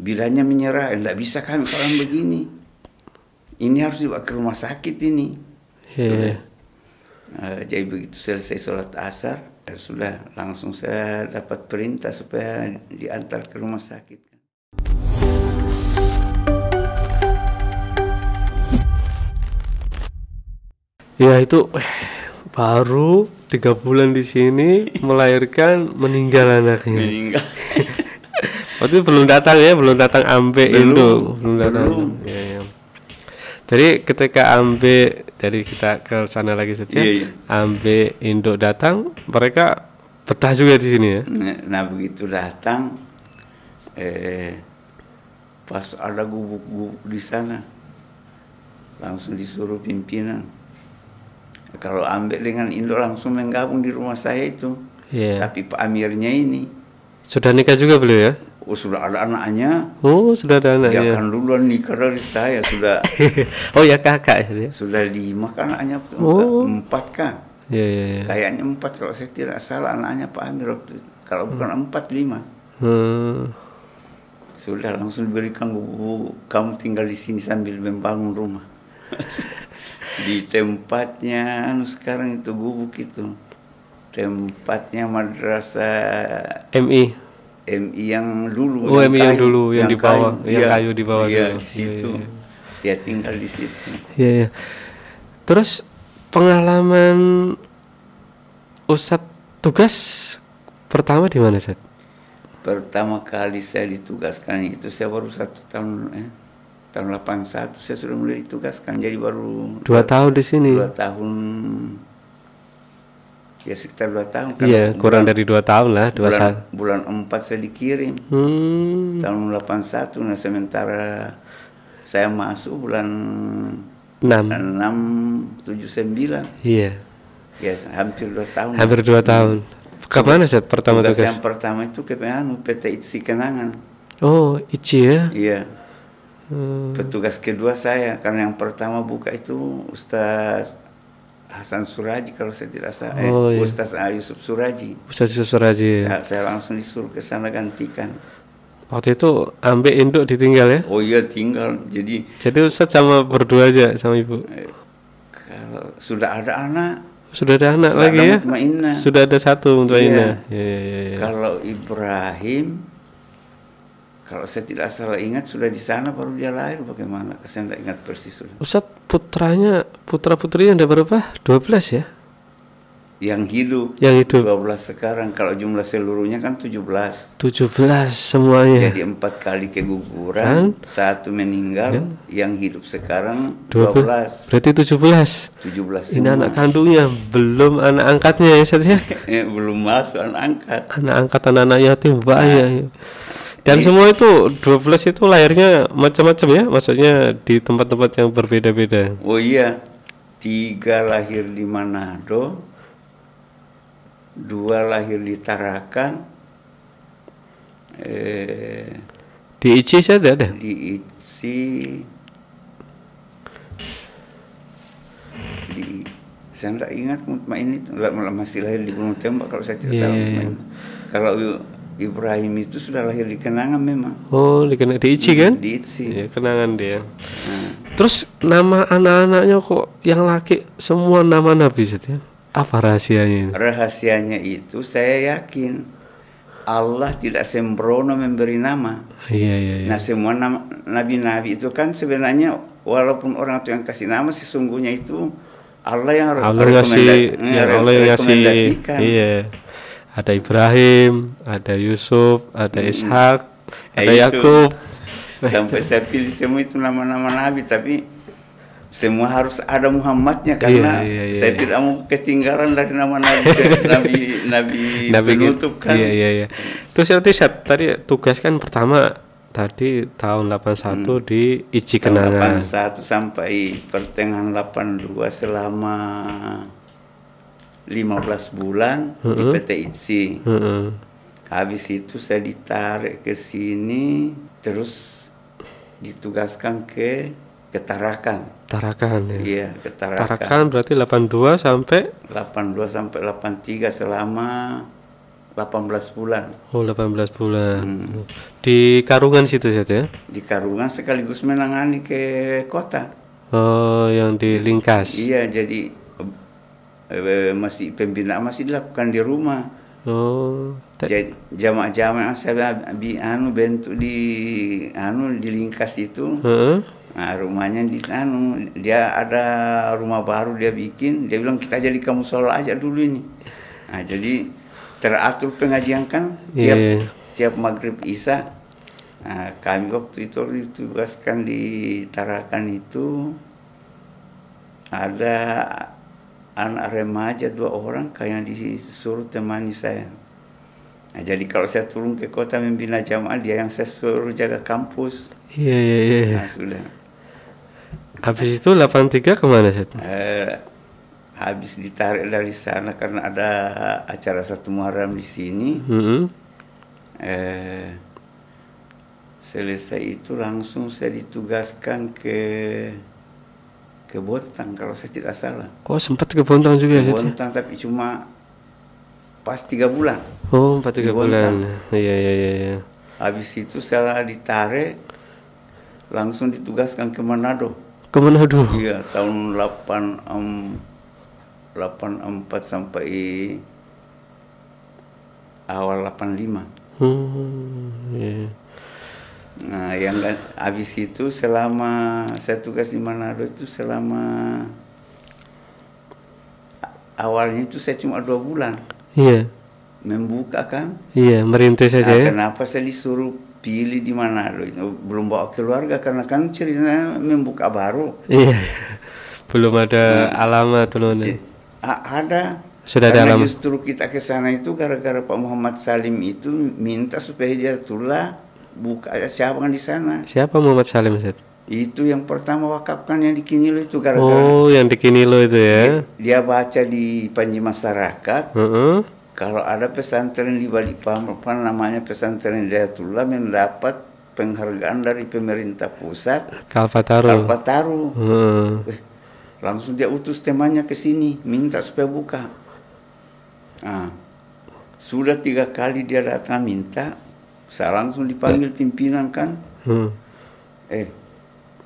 bilanya menyerah, enggak bisa kami orang begini. Ini harus dibawa ke rumah sakit ini. Sudah. Jadi begitu selesai sholat asar, sudah langsung saya dapat perintah supaya diantar ke rumah sakit. Ya itu baru 3 bulan di sini melahirkan, meninggal anaknya. Meninggal. Waktu itu belum datang ya, belum datang Ambe Indo, belum datang. Ya. Jadi ketika Ambe, jadi kita ke sana lagi saja. Iya. Ambe Indo datang, mereka betah juga di sini ya. Nah begitu datang, pas ada gubuk-gubuk di sana, langsung disuruh pimpinan. Kalau Ambe dengan Indo langsung menggabung di rumah saya itu. Yeah. Tapi Pak Amirnya ini sudah nikah juga beliau ya? Oh sudah ada anaknya. Oh sudah ada anaknya. Dia kan duluan nikah dari saya sudah. Oh ya kakak ya? Sudah 5 kan anaknya. 4 kan? Yeah. Kayaknya 4 kalau saya tidak salah anaknya Pak Amir waktu itu. Kalau bukan 4, 5. Sudah langsung diberikan buku, kamu tinggal di sini sambil membangun rumah. Di tempatnya sekarang itu gubuk itu. Tempatnya madrasah MI yang dulu. Oh, MI yang dulu yang di bawah, yang kayu di bawah iya, dulu. Di situ. Dia tinggal di situ. Iya. Terus pengalaman Ustadz tugas pertama di mana, Ustadz? Pertama kali saya ditugaskan itu saya baru 1 tahun tahun 81 saya sudah mulai ditugaskan, jadi baru 2 tahun di sini. 2 tahun. Ya sekitar 2 tahun kan. Iya, kurang dari 2 tahun lah, bulan 4 saya dikirim. Tahun 81. Nah sementara saya masuk bulan 6 7 9. Iya. Ya hampir 2 tahun. Hampir 2 tahun. Kemana Set pertama tugas? Yang pertama itu ke PT ITSI Kenangan. Oh, ITSI ya? Iya. Petugas kedua saya, karena yang pertama buka itu Ustaz Hasan Suraji kalau saya tidak salah. Iya. Ustaz Yusuf Suraji. Ustaz Yusuf Suraji. Saya langsung disuruh ke sana gantikan. Waktu itu Ambe induk ditinggal ya? Oh iya tinggal. Jadi Ustaz sama berdua aja sama ibu. Kalau sudah ada anak. Sudah ada anak lagi ya? Mutmainah. Sudah ada 1 Mutmainah. Iya. Kalau Ibrahim, kalau saya tidak salah ingat sudah di sana baru dia lahir, bagaimana? Saya tidak ingat persis sudah. Ustaz putra putrinya ada berapa? 12 ya? Yang hidup 12 sekarang. Kalau jumlah seluruhnya kan 17 semuanya. Jadi 4 kali keguguran, 1 meninggal, yang hidup sekarang 12. Berarti 17 17 ini anak kandungnya, belum anak angkatnya ya Ustaz ya? Belum masuk anak angkat. Anak angkat anak yatim banyak. Dan semua itu 12 itu lahirnya macam-macam ya? Maksudnya di tempat-tempat yang berbeda-beda. Oh iya, 3 lahir di Manado, 2 lahir di Tarakan. Di ITSI saya ada? Di ITSI saya tidak ingat Mutmain itu masih lahir di Gunung Tembak kalau saya tidak salah. Kalau Ibrahim itu sudah lahir di Kenangan memang. Oh, di ITSI kan? Di ITSI. Ya, Kenangan dia. Terus nama anak-anaknya kok yang laki semua nama Nabi ya? Apa rahasianya? Rahasianya itu saya yakin Allah tidak sembrono memberi nama. Iya. Nah semua nabi-nabi itu kan sebenarnya walaupun orang itu yang kasih nama, sesungguhnya itu Allah yang rekomendasikan. Iya. Ada Ibrahim, ada Yusuf, ada Ishak, ada Yakub. Sampai saya pilih semua itu nama-nama nabi, tapi semua harus ada Muhammadnya karena saya tidak mau ketinggalan dari nama nabi penutup kan. Iya. Terus tadi tugas kan pertama tadi tahun 81 di ITSI Kenangan. 81 sampai pertengahan 82 selama 15 bulan di PT ITSI. Habis itu saya ditarik ke sini, terus ditugaskan ke Tarakan. Tarakan ya. Iya, ke Tarakan. Tarakan berarti 82 sampai 83 selama 18 bulan. Oh, 18 bulan. Di Karungan situ saja ya? Di Karungan sekaligus menangani ke kota. Oh, yang di Lingkas. Iya, jadi masih pembinaan masih dilakukan di rumah. Oh, Jadi jamaah-jamaah saya bentuk di Lingkas itu. Nah, rumahnya dia ada rumah baru dia bikin. Dia bilang kita jadi kamu musola aja dulu ini. Nah, jadi teratur pengajian kan tiap maghrib isya. Nah, kami waktu itu ditugaskan di Tarakan itu ada anak remaja 2 orang kayak disuruh temani saya. Nah, jadi kalau saya turun ke kota membina jamaah, dia yang saya suruh jaga kampus. Iya. Nah, sudah. Habis itu 83 kemana Set? Habis ditarik dari sana karena ada acara 1 Muharram di sini. Selesai itu langsung saya ditugaskan ke Bontang kalau saya tidak salah. Oh, sempat ke Bontang juga Ke Set? Bontang tapi cuma pas 3 bulan. Oh, 3 bulan. Iya. Habis itu saya ditarik langsung ditugaskan ke Manado. Ke Manado? Iya, tahun 84 sampai awal 85. Iya. Nah, yang habis itu selama saya tugas di Manado itu selama awalnya itu saya cuma 2 bulan. Iya. Membuka kan? Iya, merintis saja ya. Kenapa saya disuruh pilih di Manado? Belum bawa keluarga karena kan ceritanya membuka baru. Iya. Belum ada alamat belum. Ada. Sudah ada alamat. Justru kita ke sana itu gara-gara Pak Muhammad Salim itu minta supaya dia buka cabang di sana. Siapa Muhammad Salim, Ustaz? Itu yang pertama wakafkan yang di Kinilo itu gara-gara. Oh, yang di Kinilo itu ya. Dia baca di Panji Masyarakat. Kalau ada pesantren di Balikpapan namanya pesantren Hidayatullah mendapat penghargaan dari pemerintah pusat. Kalpataru. Langsung dia utus temannya ke sini minta supaya buka. Nah, sudah 3 kali dia datang minta, saya langsung dipanggil pimpinan kan.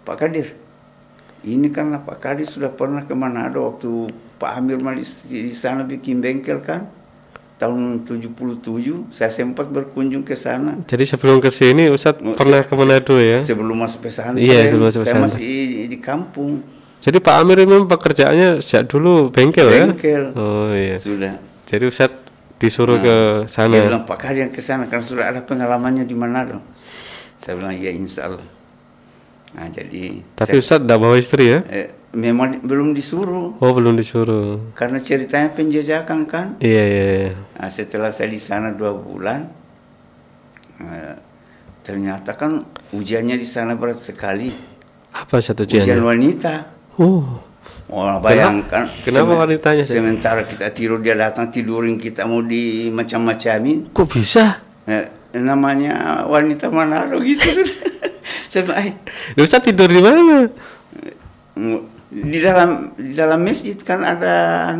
Pak Kadir, ini karena Pak Kadir sudah pernah ke Manado waktu Pak Amir Malis di sana bikin bengkel kan. Tahun 77 saya sempat berkunjung ke sana. Jadi sebelum ke sini Ustadz pernah ke Manado ya? Sebelum masuk pesantren. Iya, sebelum masuk pesantren. Saya masih di kampung. Jadi Pak Amir memang pekerjaannya sejak dulu bengkel ya? Bengkel. Oh iya. Sudah. Jadi Ustadz disuruh ke sana. Dia bilang Pak Kadir ke sana karena sudah ada pengalamannya di Manado. Saya bilang ya insya Allah. Nah jadi. Tapi Ustadz tidak bawa istri ya? Memang belum disuruh. Oh, belum disuruh. Karena ceritanya penjajakan kan. Iya. Nah, setelah saya di sana 2 bulan, ternyata kan ujiannya di sana berat sekali. Apa satu ujiannya? Ujian wanita. Oh, bayangkan. Kenapa wanitanya? Sementara kita tidur dia datang tidurin kita mau di macam-macamin. Kok bisa? Namanya wanita Manado gitu sudah. Ustaz tidur di mana? Di dalam masjid kan ada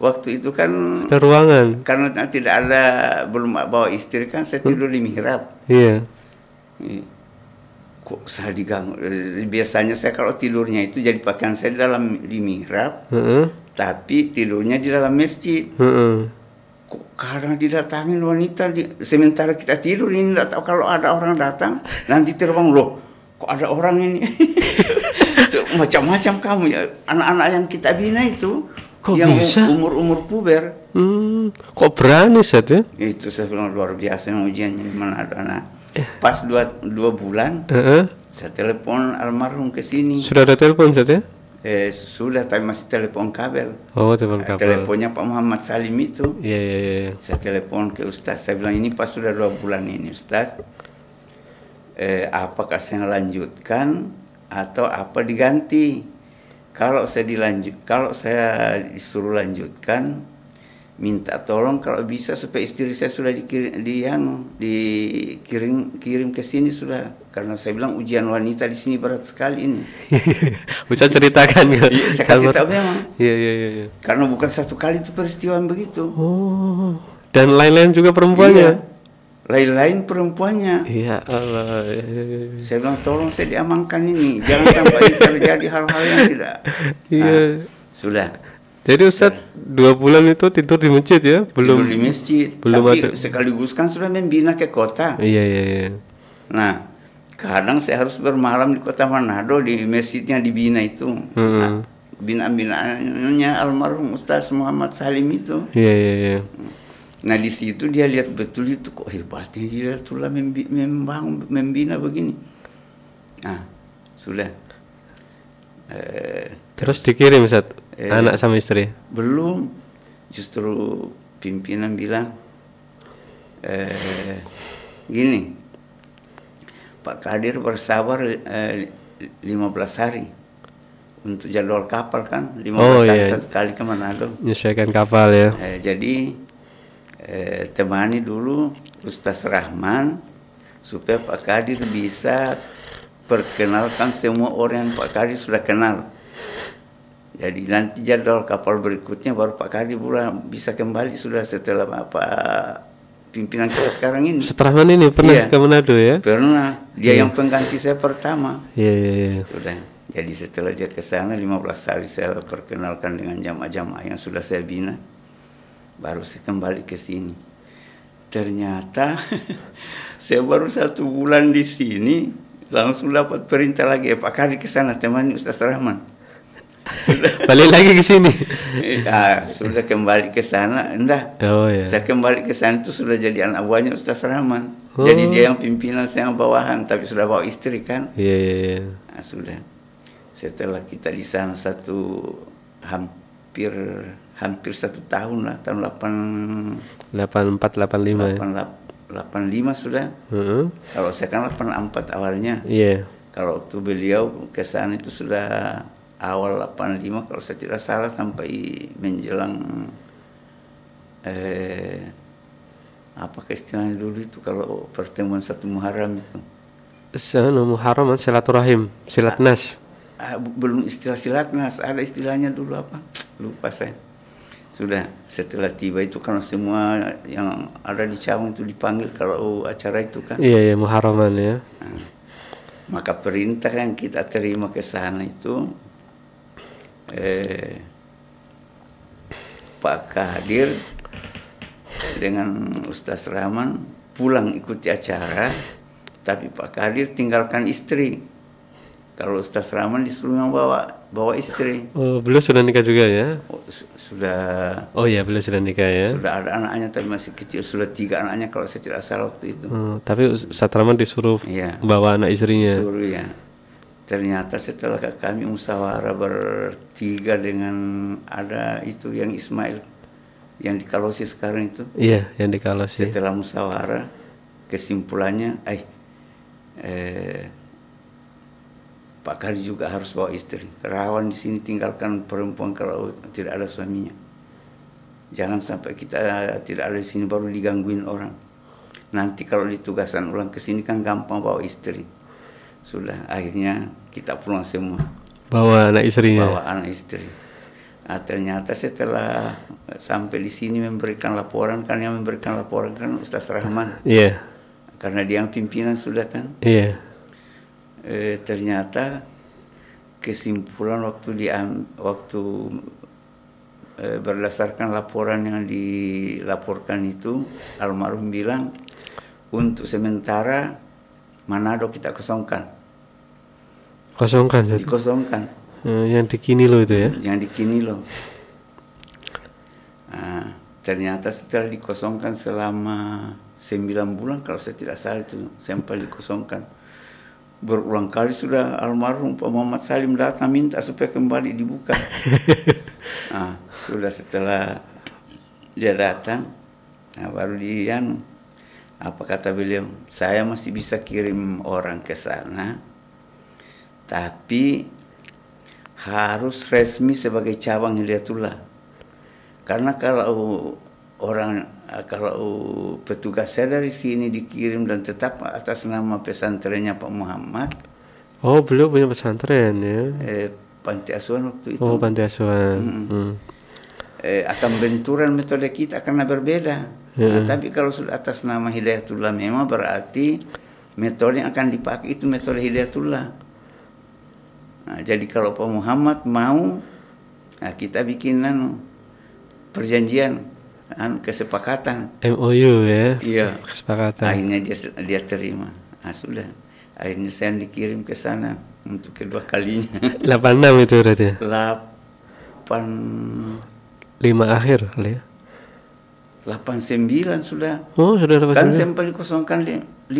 waktu itu kan ada ruangan. Karena tidak ada belum bawa istri kan saya tidur di mihrab. Iya. Kok saya diganggu? Biasanya saya kalau tidurnya itu jadi pakaian saya di mihrab. Tapi tidurnya di dalam masjid. Kok karena didatangin wanita sementara kita tidur ini tidak tahu kalau ada orang datang nanti terbang loh. Kok ada orang ini? Macam-macam kamu ya, anak-anak yang kita bina itu. Kok yang bisa? Umur puber. Kok berani Ustaz ya? Itu saya bilang luar biasa ujiannya di mana ada anak. Pas 2 bulan, saya telepon almarhum ke sini. Sudah ada telepon Ustaz ya? Sudah, tapi masih telepon kabel. Oh, telepon kabel. Teleponnya Pak Muhammad Salim itu. Iya. Saya telepon ke Ustaz. Saya bilang ini pas sudah 2 bulan ini Ustaz. Apakah saya lanjutkan atau apa diganti? Kalau saya disuruh lanjutkan, minta tolong kalau bisa supaya istri saya sudah dikirim ke sini sudah, karena saya bilang ujian wanita di sini berat sekali ini. Bisa ceritakan kan? Iya, saya kasih tahu memang. Iya. Karena bukan 1 kali itu peristiwa begitu. Oh, Dan lain-lain juga perempuannya. Iya, lain-lain perempuannya. Ya Allah. Saya bilang tolong saya diamankan ini, jangan sampai terjadi hal-hal yang tidak. Iya. Sudah. Jadi Ustadz 2 bulan itu tidur di masjid ya? Belum Tidur di masjid. belum Tapi ada. sekaligus kan sudah membina ke kota. Iya. Nah, kadang saya harus bermalam di kota Manado di masjidnya dibina itu. Nah, binaan-binaannya almarhum Ustaz Muhammad Salim itu. Iya. Nah di situ dia lihat betul itu kok hebatnya dia tulah membangun membina begini. Nah sudah. Terus dikirim Ustadz anak sama istri? Belum, justru pimpinan bilang gini, Pak Kadir bersabar 15 hari untuk jadwal kapal kan, 15 hari satu kali ke Manado. Menyesuaikan kapal ya. Jadi temani dulu Ustaz Rahman supaya Pak Kadir bisa perkenalkan semua orang yang Pak Kadir sudah kenal. Jadi nanti jadwal kapal berikutnya baru Pak Kadir bisa kembali sudah setelah pimpinan kita sekarang ini. Setelah mana ini pernah ke Manado ya? Pernah. Dia yang pengganti saya pertama. Iya. Sudah. Jadi setelah dia ke sana 15 hari saya perkenalkan dengan jamaah-jamaah yang sudah saya bina. Baru saya kembali ke sini. Ternyata saya baru 1 bulan di sini langsung dapat perintah lagi, Pak Kadir ke sana temani Ustaz Rahman. Sudah balik lagi ke sini. Sudah kembali ke sana, enggak. Saya kembali ke sana itu sudah jadi anak buahnya Ustaz Rahman. Jadi dia yang pimpinan, saya yang bawahan, tapi sudah bawa istri kan. Iya. Nah, sudah. Setelah kita di sana hampir 1 tahun lah, tahun 84 85 ya. 85 sudah. Kalau saya kan 84 awalnya. Iya. Kalau waktu beliau ke sana itu sudah awal 85 kalau saya tidak salah sampai menjelang apa istilahnya dulu itu kalau pertemuan 1 Muharram itu. Muharram silaturahim, silatnas. Belum istilah silatnas, ada istilahnya dulu apa? Lupa saya. Sudah setelah tiba itu karena semua yang ada di cabang itu dipanggil kalau acara itu kan. Iya Muharraman ya. Maka perintah yang kita terima ke sana itu Pak Kadir dengan Ustaz Rahman pulang ikuti acara, tapi Pak Kadir tinggalkan istri. Kalau Ustaz Rahman disuruh bawa istri. Oh, beliau sudah nikah juga ya? Sudah. Oh ya, beliau sudah nikah ya? Sudah ada anaknya tapi masih kecil, sudah 3 anaknya kalau saya tidak salah waktu itu. Tapi Ustaz Rahman disuruh bawa anak istrinya? Disuruh ya. Ternyata setelah kami musyawarah bertiga dengan ada itu yang Ismail yang di Kalosi sekarang itu. Iya, yang di Kalosi. Setelah musyawarah kesimpulannya Pak Kadir juga harus bawa istri. Rawan di sini tinggalkan perempuan kalau tidak ada suaminya. Jangan sampai kita tidak ada di sini baru digangguin orang. Nanti kalau ditugasan ulang ke sini kan gampang bawa istri. Sudah akhirnya kita pulang semua. Bawa anak istrinya. Bawa anak istri. Nah, ternyata setelah sampai di sini memberikan laporan kan yang memberikan laporan kan Ustaz Rahman. Iya. Karena dia yang pimpinan sudah kan. Iya. Ternyata kesimpulan waktu berdasarkan laporan yang dilaporkan itu almarhum bilang untuk sementara Manado kita kosongkan. Dikosongkan. Yang di Kinilo itu ya? Yang di Kinilo. Nah, ternyata setelah dikosongkan selama 9 bulan kalau saya tidak salah itu sampai dikosongkan. Berulang kali sudah almarhum Pak Muhammad Salim datang minta supaya kembali dibuka. Nah, sudah setelah dia datang, nah baru apa kata beliau, saya masih bisa kirim orang ke sana, tapi harus resmi sebagai cabang Hidayatullah. Karena kalau petugas saya dari sini dikirim dan tetap atas nama pesantrennya Pak Muhammad. Oh, beliau punya pesantren ya? Panti asuhan waktu itu. Oh, panti asuhan. akan benturan metode kita karena berbeda. Nah, tapi kalau sudah atas nama Hidayatullah memang berarti metode yang akan dipakai itu metode Hidayatullah. Nah, jadi kalau Pak Muhammad mau, nah, kita bikin perjanjian, kesepakatan. MOU ya? Iya. Kesepakatan. Akhirnya dia terima. Nah, sudah. Akhirnya saya dikirim ke sana untuk kedua kalinya. 86 itu berarti? 5 akhir kali ya? 89 sudah. Oh, sudah 89. Kan sempat dikosongkan 4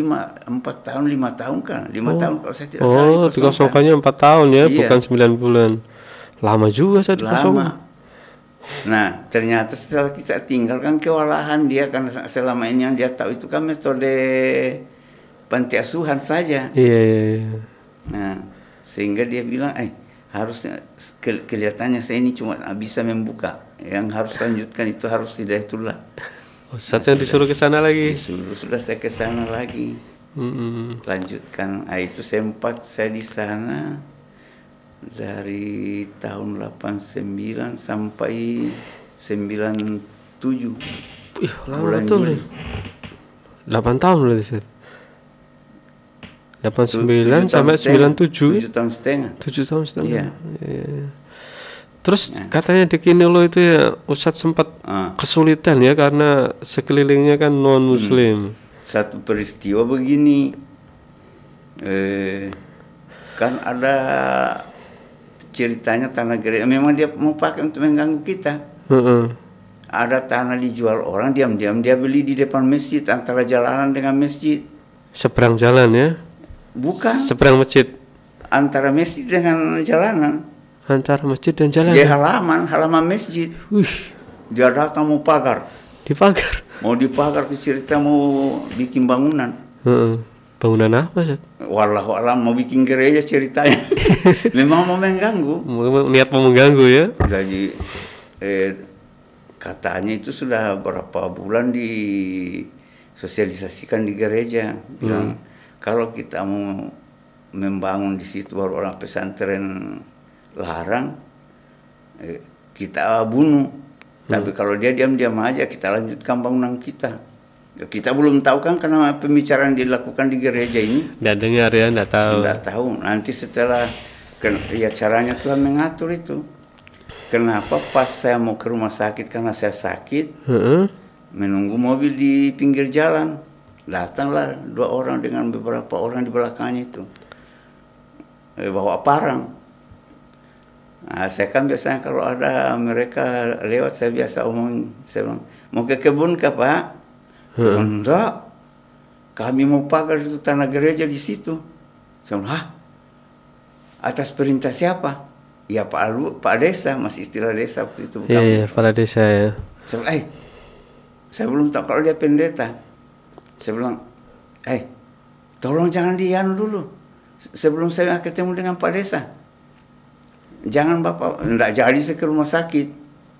tahun, 5 tahun kan. 5 tahun kalau saya tidak salah. Oh, dikosongkannya 4 tahun ya, iya. bukan 9 bulan. Lama juga saya dikosongkan. Nah, ternyata setelah kita tinggalkan kewalahan dia, karena selama ini yang dia tahu itu kan metode panti asuhan saja. Iya. Nah, sehingga dia bilang, harusnya kelihatannya saya ini cuma bisa membuka. Yang harus lanjutkan itu harus Hidayatullah. Ustaz yang disuruh ke sana lagi. Sudah saya ke sana lagi. Lanjutkan. Itu sempat saya di sana dari tahun 89 sampai 97. Ih, lama betul nih. 8 tahun berarti, Ustaz. 89 sampai 97. 7 tahun setengah. 7 tahun setengah. Iya. Terus katanya di Kinolo itu ya Ustadz sempat kesulitan ya karena sekelilingnya kan non muslim. Satu peristiwa begini, kan ada ceritanya tanah gereja. Memang dia mau pakai untuk mengganggu kita. Ada tanah dijual orang, diam-diam dia beli di depan masjid, antara jalanan dengan masjid. Seberang jalan ya? Bukan. Seberang masjid. Antara masjid dengan jalanan. Antara masjid dan jalan. Dia halaman masjid. Dia datang mau pagar. Dipagar. Mau dipagar, cerita mau bikin bangunan. Bangunan apa, Ustaz? Wallahu alam, mau bikin gereja ceritanya. Memang mau mengganggu. Niat mau mengganggu ya. Jadi katanya itu sudah berapa bulan disosialisasikan di gereja. Bilang kalau kita mau membangun di situ baru orang pesantren larang, kita bunuh. Tapi kalau dia diam-diam aja, kita lanjutkan bangunan kita. Kita belum tahu kan karena pembicaraan dilakukan di gereja ini. Nggak dengar ya, nggak tahu. Nggak tahu. Nanti setelah, ya caranya Tuhan mengatur itu. Kenapa pas saya mau ke rumah sakit karena saya sakit, menunggu mobil di pinggir jalan. Datanglah 2 orang dengan beberapa orang di belakangnya itu. Bawa parang. Nah, saya kan biasanya kalau ada mereka lewat, saya biasa omong, saya bilang, mau ke kebun kah Pak? Enggak, kami mau pagar itu tanah gereja di situ. Saya bilang, atas perintah siapa? Ya Pak Desa, masih istilah desa waktu itu. Iya, Kepala Desa ya. Saya bilang, saya belum tahu kalau dia pendeta. Saya bilang, tolong jangan dianu dulu, sebelum saya ketemu dengan Pak Desa. Jangan Bapak, enggak jadi saya ke rumah sakit.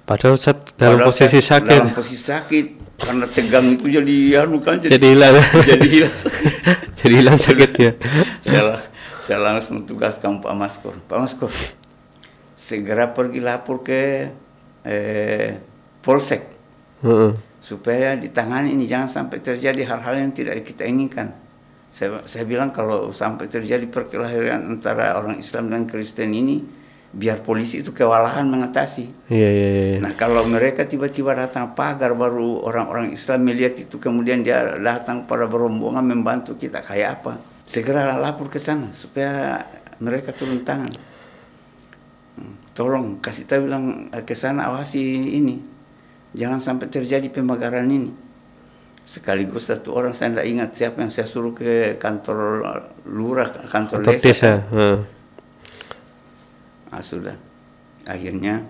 Padahal dalam posisi sakit. Dalam posisi sakit, karena tegang itu jadi jadi hilang. Jadi hilang sakitnya. Saya langsung tugaskan Pak Maskor. Pak Maskor, segera pergi lapor ke Polsek. Supaya ditangani ini, jangan sampai terjadi hal-hal yang tidak kita inginkan. Saya bilang kalau sampai terjadi perkelahian antara orang Islam dan Kristen ini, biar polisi itu kewalahan mengatasi. Iya. Nah kalau mereka tiba-tiba datang pagar, baru orang-orang Islam melihat itu, kemudian dia datang pada berombongan membantu kita, kayak apa? Segera lapor ke sana supaya mereka turun tangan. Tolong kasih tahu, bilang ke sana, awasi ini, jangan sampai terjadi pembakaran ini. Sekaligus satu orang, saya tidak ingat siapa yang saya suruh ke kantor lurah, kantor desa. Nah, sudah. Akhirnya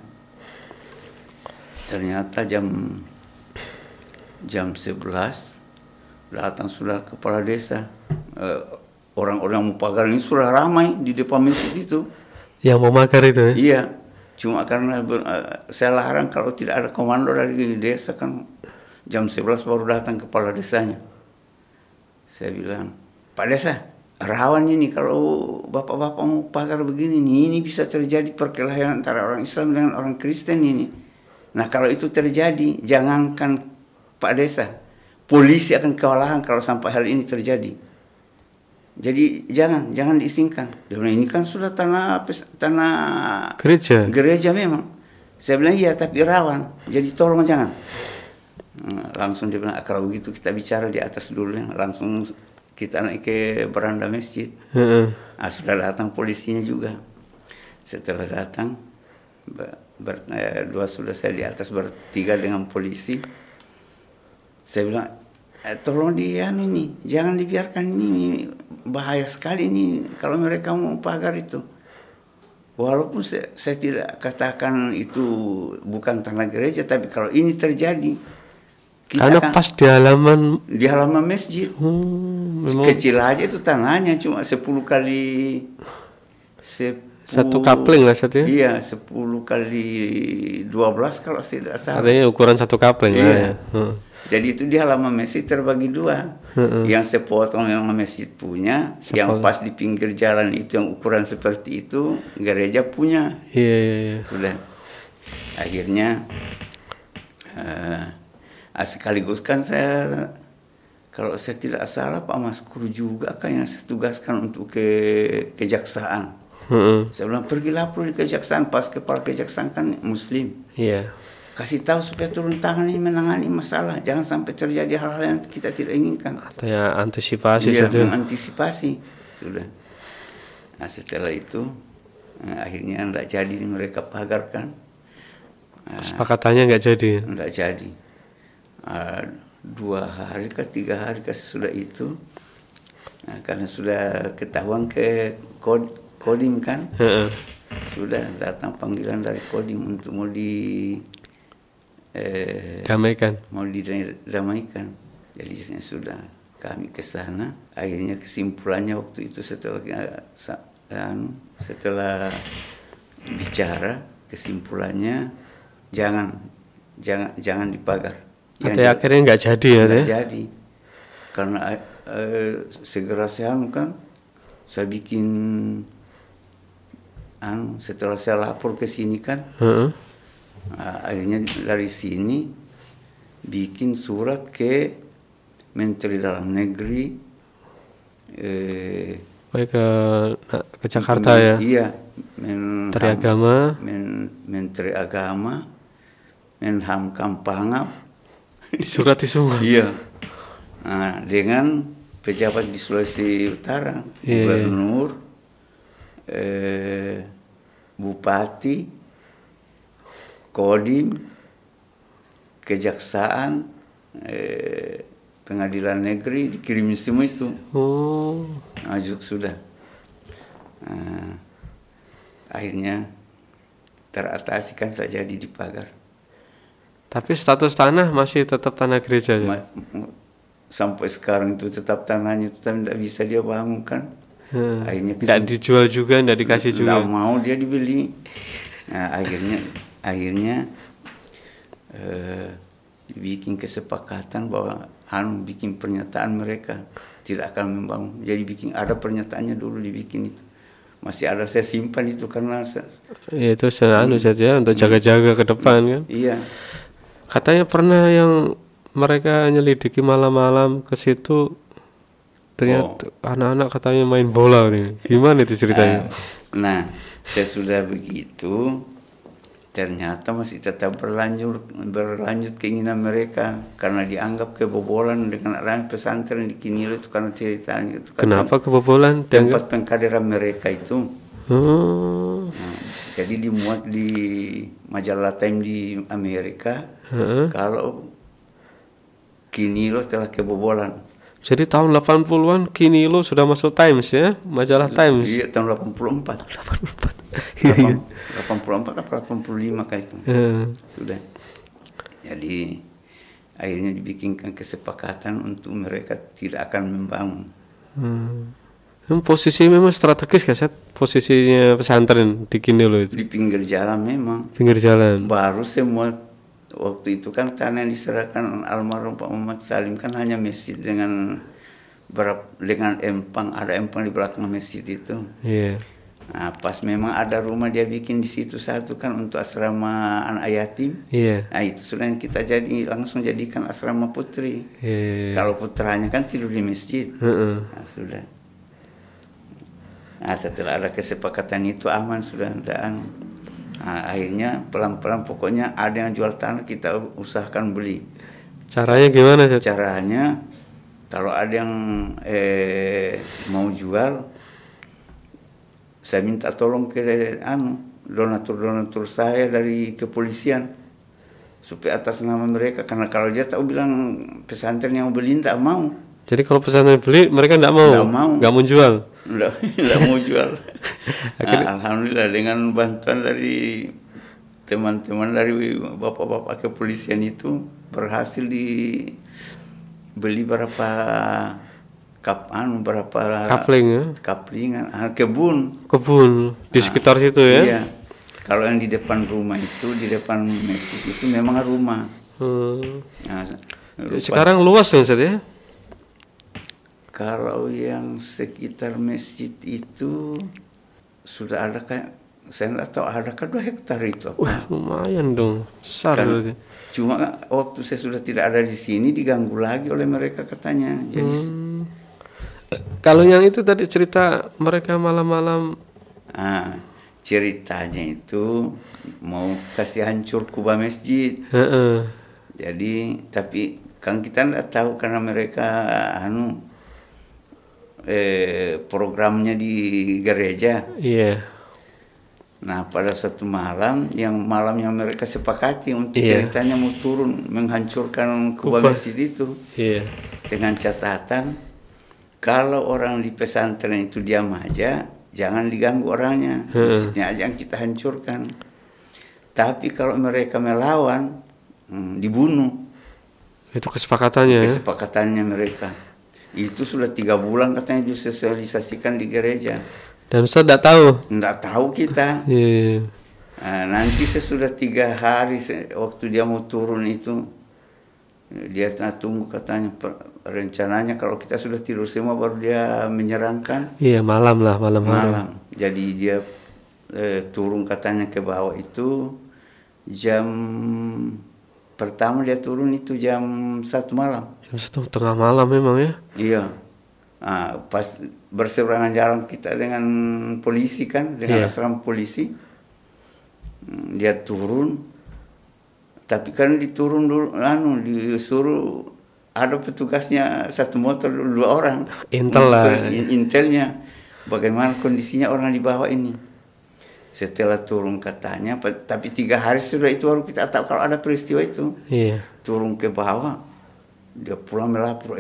ternyata jam 11 datang sudah kepala desa. Orang-orang mau pagar ini sudah ramai di depan masjid itu. Yang mau pagar itu ya? Iya. Cuma karena saya larang kalau tidak ada komando dari desa, kan jam 11 baru datang kepala desanya. Saya bilang, Pak Desa, rawan ini kalau bapak-bapak mau pagar begini nih, ini bisa terjadi perkelahian antara orang Islam dengan orang Kristen ini. Nah kalau itu terjadi, jangankan Pak Desa, polisi akan kewalahan kalau sampai hal ini terjadi. Jadi jangan diizinkan. Dia bilang ini kan sudah tanah gereja memang. Saya bilang iya tapi rawan, jadi tolong jangan. Langsung dia bilang kalau begitu kita bicara di atas dulu ya. Langsung kita naik ke beranda masjid. Sudah datang polisinya juga. Setelah datang dua sudah saya di atas bertiga dengan polisi. Saya bilang tolong dia ini jangan dibiarkan, ini bahaya sekali ini kalau mereka mau pagar itu. Walaupun saya tidak katakan itu bukan tanah gereja, tapi kalau ini terjadi karena pas di halaman masjid. Kecil aja itu tanahnya cuma 10 kali 1 kapling lah satu ya? Iya, 10 kali 12 kalau tidak salah. Artinya ukuran 1 kapling iya. Lah ya. Jadi itu di halaman masjid terbagi 2. Yang sepotong memang masjid punya, yang pas di pinggir jalan itu yang ukuran seperti itu gereja punya. Iya. Sudah. Akhirnya sekaligus kan saya, kalau saya tidak salah Pak Maskur juga kan yang saya tugaskan untuk ke kejaksaan. Saya bilang pergi lapor di kejaksaan, pas kepala kejaksaan kan muslim. Iya. Kasih tahu supaya turun tangan ini menangani masalah, jangan sampai terjadi hal-hal yang kita tidak inginkan. Atau ya antisipasi iya, saja. mengantisipasi sudah. Nah setelah itu akhirnya tidak jadi mereka pagarkan. Kesepakatannya nggak jadi. Tidak jadi. 2 hari ke 3 hari ke sesudah itu, karena sudah ketahuan ke Kodim kan, sudah datang panggilan dari Kodim untuk mau didamaikan. Jadi sudah kami ke sana. Akhirnya kesimpulannya waktu itu setelah bicara, kesimpulannya jangan dipagar. Akhirnya nggak jadi ya? Nggak jadi, karena segera saya kan saya bikin setelah saya lapor ke sini kan, akhirnya dari sini bikin surat ke Menteri Dalam Negeri, ke Jakarta ya? Iya, Menteri Agama, Menham Kampangap. Disurat semua. Iya. Nah, dengan pejabat di Sulawesi Utara, gubernur, bupati, Kodim, kejaksaan, pengadilan negeri, dikirim semua itu. Sudah. Akhirnya teratasi kan, tak jadi dipagar. Tapi status tanah masih tetap tanah gereja ya? Sampai sekarang itu tetap tanahnya, tetap tidak bisa dia bangunkan. Akhirnya tidak dijual juga, tidak dikasih juga. Tidak mau dia dibeli. Nah, akhirnya bikin kesepakatan bahwa bikin pernyataan mereka tidak akan membangun. Jadi ada pernyataannya dulu dibikin itu. Masih ada saya simpan itu karena itu saja untuk jaga-jaga ke depan kan. Iya. Katanya pernah yang mereka nyelidiki malam-malam ke situ, ternyata anak-anak katanya main bola nih. Gimana itu ceritanya? Nah, saya sudah begitu, ternyata masih tetap berlanjut keinginan mereka karena dianggap kebobolan dengan orang pesantren di Kinilo itu karena ceritanya itu. Kenapa kebobolan? Tempat pengkaderan mereka itu. Nah, jadi dimuat di majalah Time di Amerika kalau Kinilo telah kebobolan. Jadi tahun 80-an Kinilo sudah masuk Times ya, majalah Times. Iya, tahun 84 atau 85 kayak itu. Sudah. Jadi akhirnya dibikinkan kesepakatan untuk mereka tidak akan membangun. Posisi memang strategis kan, Set? Posisinya pesantren di Kinilo itu? Di pinggir jalan memang. Pinggir jalan. Baru semua waktu itu kan tanah yang diserahkan almarhum Pak Muhammad Salim kan hanya masjid dengan empang, ada empang di belakang masjid itu. Iya. Nah, pas memang ada rumah dia bikin di situ satu kan untuk asrama anak yatim. Iya. Nah itu sudah yang kita langsung jadikan asrama putri. Iya. Kalau putranya kan tidur di masjid. Nah, sudah. Nah setelah ada kesepakatan itu aman sudah. Dan akhirnya pelan-pelan pokoknya ada yang jual tanah kita usahakan beli. Caranya gimana sih? Caranya kalau ada yang mau jual, saya minta tolong ke donatur saya dari kepolisian supaya atas nama mereka, karena kalau dia tahu bilang pesantren yang beli tidak mau. Jadi kalau pesantren beli mereka tidak mau, nggak mau jual, tidak mau jual. Nah, alhamdulillah dengan bantuan dari teman-teman dari bapak-bapak kepolisian itu berhasil dibeli berapa kaplingan, kebun di sekitar situ ya. Iya. Kalau yang di depan rumah itu, di depan masjid itu memang rumah. Nah, sekarang luas kan Ustaz ya? Kalau yang sekitar masjid itu sudah ada kayak, saya nggak tahu adakah 2 hektar itu. Wah, lumayan dong, besar berarti. Cuma waktu saya sudah tidak ada di sini diganggu lagi oleh mereka katanya. Jadi kalau yang itu tadi cerita mereka malam-malam, ceritanya itu mau kasih hancur kubah masjid. Jadi tapi kan kita tidak tahu karena mereka programnya di gereja. Iya. Nah pada suatu malam yang mereka sepakati untuk ceritanya mau turun menghancurkan kubah masjid itu. Iya. Dengan catatan kalau orang di pesantren itu diam aja, jangan diganggu orangnya, masjidnya aja yang kita hancurkan. Tapi kalau mereka melawan, dibunuh. Itu kesepakatannya. Kesepakatannya mereka. Itu sudah 3 bulan katanya disosialisasikan di gereja. Dan Ustaz tidak tahu? Tidak tahu kita. Nah, nanti sesudah 3 hari waktu dia mau turun itu, dia tunggu katanya rencananya kalau kita sudah tidur semua baru dia menyerangkan. Iya malam. Jadi dia turun katanya ke bawah itu jam pertama dia turun itu jam 1 malam. Jam 1 tengah malam memang ya? Iya. Nah, pas berseberangan jalan kita dengan polisi kan, dengan asrama polisi, dia turun. Tapi kan diturun dulu, disuruh ada petugasnya 1 motor 2 orang. Intelnya, bagaimana kondisinya orang di bawah ini. Setelah turun katanya, tapi 3 hari sudah itu baru kita tahu kalau ada peristiwa itu. Iya. Turun ke bawah, dia pulang melapor,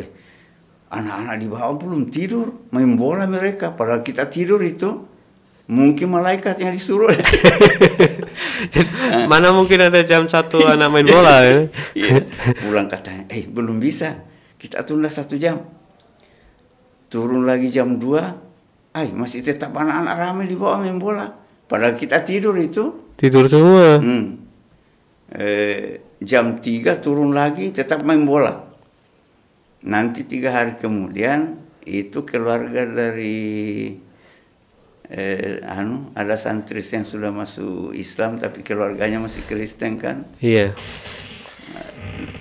anak-anak di bawah belum tidur, main bola mereka. Padahal kita tidur itu, mungkin malaikat yang disuruh. Mana mungkin ada jam 1 anak main bola ya? Iya. Pulang katanya, belum bisa, kita tunda 1 jam. Turun lagi jam 2, masih tetap anak-anak ramai di bawah main bola. Padahal kita tidur itu. Tidur semua. Jam 3 turun lagi tetap main bola. Nanti 3 hari kemudian itu keluarga dari ada santri yang sudah masuk Islam tapi keluarganya masih Kristen kan. Iya.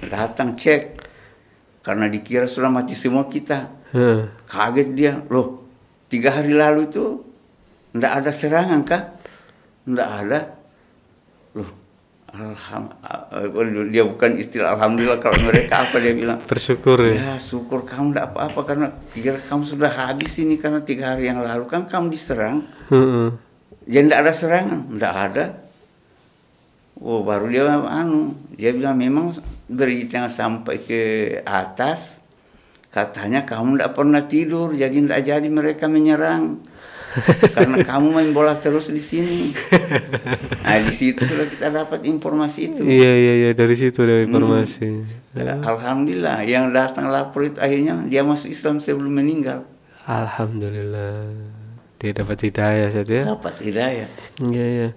Datang cek karena dikira sudah mati semua kita. Kaget dia, loh 3 hari lalu itu tidak ada serangan kah? Tidak ada. Loh, dia bukan istilah alhamdulillah, kalau mereka apa dia bilang? Bersyukur ya. Ya syukur kamu tidak apa-apa karena kira kamu sudah habis ini karena 3 hari yang lalu kan kamu diserang. Jadi tidak ada serangan, tidak ada. Oh baru dia bilang memang berita yang sampai ke atas katanya kamu tidak pernah tidur jadi tidak jadi mereka menyerang. Karena kamu main bola terus di sini. Nah di situ sudah kita dapat informasi itu. Iya dari situ ada informasi. Alhamdulillah yang datang lapor itu akhirnya dia masuk Islam sebelum meninggal. Alhamdulillah dia dapat hidayah saja. Dapat hidayah. Iya.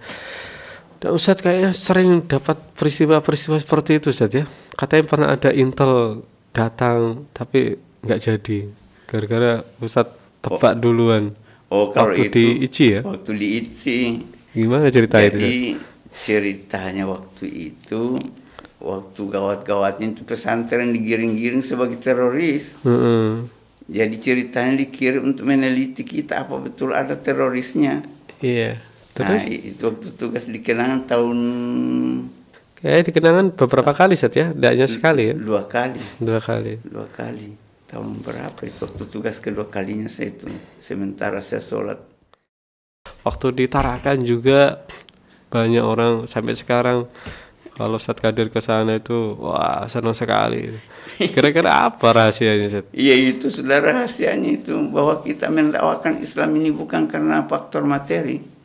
Dan Ustadz kayaknya sering dapat peristiwa-peristiwa seperti itu Ustadz ya. Katanya pernah ada intel datang tapi nggak jadi. Gara-gara Ustadz tebak duluan. Oh, kalau waktu itu di ICI ya? waktu di ICI. Gimana cerita itu? Jadi ceritanya waktu itu, waktu gawat-gawatnya itu pesantren digiring-giring sebagai teroris. Jadi ceritanya dikirim untuk meneliti kita apa betul ada terorisnya. Iya. Nah, Terus? itu waktu tugas di Kenangan tahun Kayak di kenangan beberapa kali Sat ya? Tidak hanya sekali ya? 2 kali. 2 kali. 2 kali. Tahun berapa itu? Waktu tugas kedua kalinya saya itu. Sementara saya sholat. Waktu di Tarakan juga banyak orang sampai sekarang kalau Ustadz Kadir ke sana itu wah senang sekali. Kira-kira apa rahasianya Ustadz? Iya, itu saudara rahasianya itu bahwa kita mendakwakan Islam ini bukan karena faktor materi.